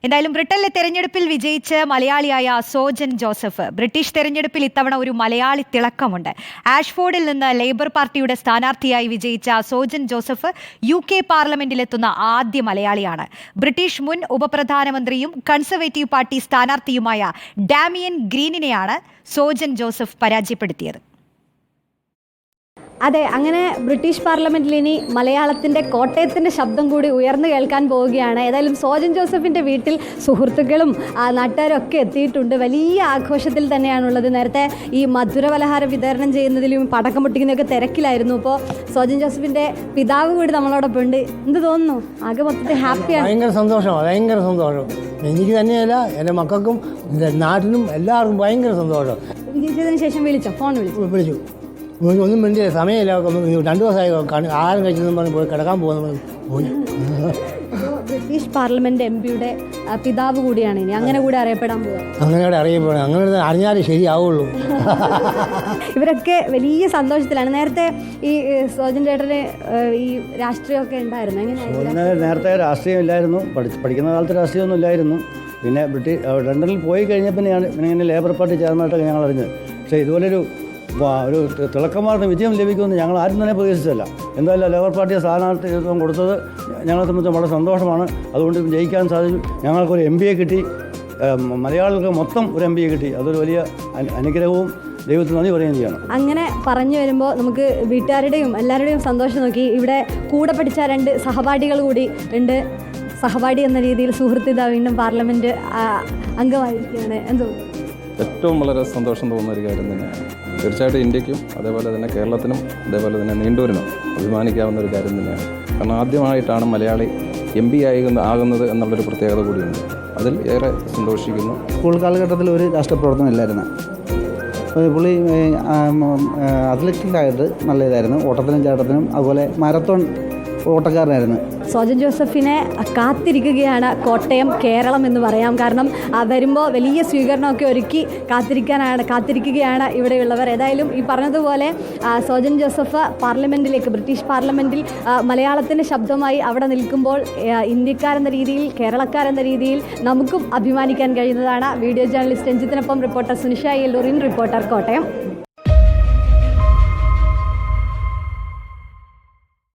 എന്തായാലും ബ്രിട്ടനിലെ തെരഞ്ഞെടുപ്പിൽ വിജയിച്ച് മലയാളിയായ സോജൻ ജോസഫ്. ബ്രിട്ടീഷ് തെരഞ്ഞെടുപ്പിൽ ഇത്തവണ ഒരു മലയാളി തിളക്കമുണ്ട്. ആഷ്ഫോർഡിൽ നിന്ന് ലേബർ പാർട്ടിയുടെ സ്ഥാനാർത്ഥിയായി വിജയിച്ച സോജൻ ജോസഫ് UK പാർലമെന്റിലെത്തുന്ന ആദ്യ മലയാളിയാണ്. ബ്രിട്ടീഷ് മുൻ ഉപപ്രധാനമന്ത്രിയും കൺസർവേറ്റീവ് പാർട്ടി സ്ഥാനാർത്ഥിയുമായ ഡാമിയൻ ഗ്രീനിനെയാണ് സോജൻ ജോസഫ് പരാജയപ്പെടുത്തിയത്. അതെ, അങ്ങനെ ബ്രിട്ടീഷ് പാർലമെന്റിൽ ഇനി മലയാളത്തിൻ്റെ കോട്ടയത്തിൻ്റെ ശബ്ദം കൂടി ഉയർന്നു കേൾക്കാൻ പോവുകയാണ്. ഏതായാലും സോജൻ ജോസഫിൻ്റെ വീട്ടിൽ സുഹൃത്തുക്കളും നാട്ടുകാരും ഒക്കെ എത്തിയിട്ടുണ്ട്. വലിയ ആഘോഷത്തിൽ തന്നെയാണുള്ളത്. നേരത്തെ ഈ മധുരപലഹാരം വിതരണം ചെയ്യുന്നതിലും പടക്കം പൊട്ടിക്കുന്നതൊക്കെ തിരക്കിലായിരുന്നു. ഇപ്പോൾ സോജൻ ജോസഫിൻ്റെ പിതാവ് കൂടി നമ്മളോടൊപ്പം ഉണ്ട്. എന്ത് തോന്നുന്നു? ആകെ മൊത്തത്തിൽ ഹാപ്പിയാണ്. ഭയങ്കര സന്തോഷം. എനിക്ക് തന്നെയല്ല, എൻ്റെ മക്കൾക്കും നാട്ടിനും എല്ലാവർക്കും ഭയങ്കര സന്തോഷം. വിജയിച്ചതിന് ശേഷം ഫോൺ വിളിച്ചു ഒന്നും വേണ്ടിയ സമയമില്ല. 2 ദിവസമായി ആഹാരം കഴിച്ചെന്നും പറഞ്ഞ് പോയി കിടക്കാൻ പോകുന്നു. ബ്രിട്ടീഷ് പാർലമെന്റ് MP-യുടെ പിതാവ് കൂടിയാണ് ഇനി അങ്ങനെ കൂടെ അറിയപ്പെടാൻ പോകുക. അങ്ങനെ അറിഞ്ഞാലേ ശരിയാവുള്ളൂ. ഇവരൊക്കെ വലിയ സന്തോഷത്തിലാണ്. നേരത്തെ ഈ സോജൻ ചേട്ടന് ഈ രാഷ്ട്രീയമൊക്കെ ഉണ്ടായിരുന്നു. എങ്ങനെയായിരുന്നു? നേരത്തെ രാഷ്ട്രീയം ഇല്ലായിരുന്നു. പഠിക്കുന്ന കാലത്ത് രാഷ്ട്രീയമൊന്നും ഇല്ലായിരുന്നു. പിന്നെ ലണ്ടനിൽ പോയി കഴിഞ്ഞപ്പോഴാണ് ഇങ്ങനെ ലേബർ പാർട്ടി ചേർന്നതായിട്ടൊക്കെ ഞങ്ങൾ അറിഞ്ഞത്. പക്ഷേ ഇതുപോലൊരു തിളക്കമാർന്ന വിജയം ലഭിക്കുമെന്ന് ഞങ്ങൾ ആരും തന്നെ പ്രതീക്ഷിച്ചല്ല. എന്തായാലും ലേബർ പാർട്ടിയെ സ്ഥാനാർത്ഥിത്വം കൊടുത്തത് ഞങ്ങളെ സംബന്ധിച്ച് വളരെ സന്തോഷമാണ്. അതുകൊണ്ട് ജയിക്കാൻ സാധിച്ചു. ഞങ്ങൾക്കൊരു MP-യെ കിട്ടി. മലയാളികൾക്ക് മൊത്തം ഒരു MP-യെ കിട്ടി. അതൊരു വലിയ അനുഗ്രഹവും ദൈവത്തിന് നന്ദി പറയുകയും ചെയ്യണം. അങ്ങനെ പറഞ്ഞു വരുമ്പോൾ നമുക്ക് വീട്ടുകാരുടെയും എല്ലാവരുടെയും സന്തോഷം നോക്കി. ഇവിടെ കൂടെ പഠിച്ച 2 സഹപാഠികൾ കൂടി ഉണ്ട്. സഹപാഠി എന്ന രീതിയിൽ സുഹൃത്തിത വീണ്ടും പാർലമെൻറ്റ് അംഗമായിരിക്കുകയാണ്. എന്തോ ഏറ്റവും വളരെ സന്തോഷം തോന്നുന്ന ഒരു കാര്യം തന്നെയാണ്. തീർച്ചയായിട്ടും ഇന്ത്യക്കും അതേപോലെ തന്നെ കേരളത്തിനും അതേപോലെ തന്നെ നീണ്ടൂരിനും അഭിമാനിക്കാവുന്ന ഒരു കാര്യം തന്നെയാണ്. കാരണം ആദ്യമായിട്ടാണ് മലയാളി MP ആകുന്നത് എന്നുള്ളൊരു പ്രത്യേകത കൂടിയുണ്ട്. അതിൽ ഏറെ സന്തോഷിക്കുന്നു. സ്കൂൾ കാലഘട്ടത്തിൽ ഒരു രാഷ്ട്രീയ ഇല്ലായിരുന്നു. പുള്ളി അത്ലറ്റിക്കായിട്ട് നല്ല ഇതായിരുന്നു. ഓട്ടത്തിനും ചാട്ടത്തിനും അതുപോലെ മാരത്തോൺ ഓട്ടക്കാരനായിരുന്നു. സോജൻ ജോസഫിനെ കാത്തിരിക്കുകയാണ് കോട്ടയം, കേരളം എന്ന് പറയാം. കാരണം വരുമ്പോൾ വലിയ സ്വീകരണമൊക്കെ ഒരുക്കി കാത്തിരിക്കുകയാണ് ഇവിടെയുള്ളവർ. ഏതായാലും ഈ പറഞ്ഞതുപോലെ സോജൻ ജോസഫ് പാർലമെൻറ്റിലേക്ക്, ബ്രിട്ടീഷ് പാർലമെൻറ്റിൽ മലയാളത്തിൻ്റെ ശബ്ദമായി അവിടെ നിൽക്കുമ്പോൾ ഇന്ത്യക്കാരെന്ന രീതിയിൽ, കേരളക്കാരെന്ന രീതിയിൽ നമുക്കും അഭിമാനിക്കാൻ കഴിയുന്നതാണ്. വീഡിയോ ജേർണലിസ്റ്റ് രഞ്ജിത്തിനൊപ്പം റിപ്പോർട്ടർ സുനിഷ എല്ലൂറിൻ, റിപ്പോർട്ടർ കോട്ടയം.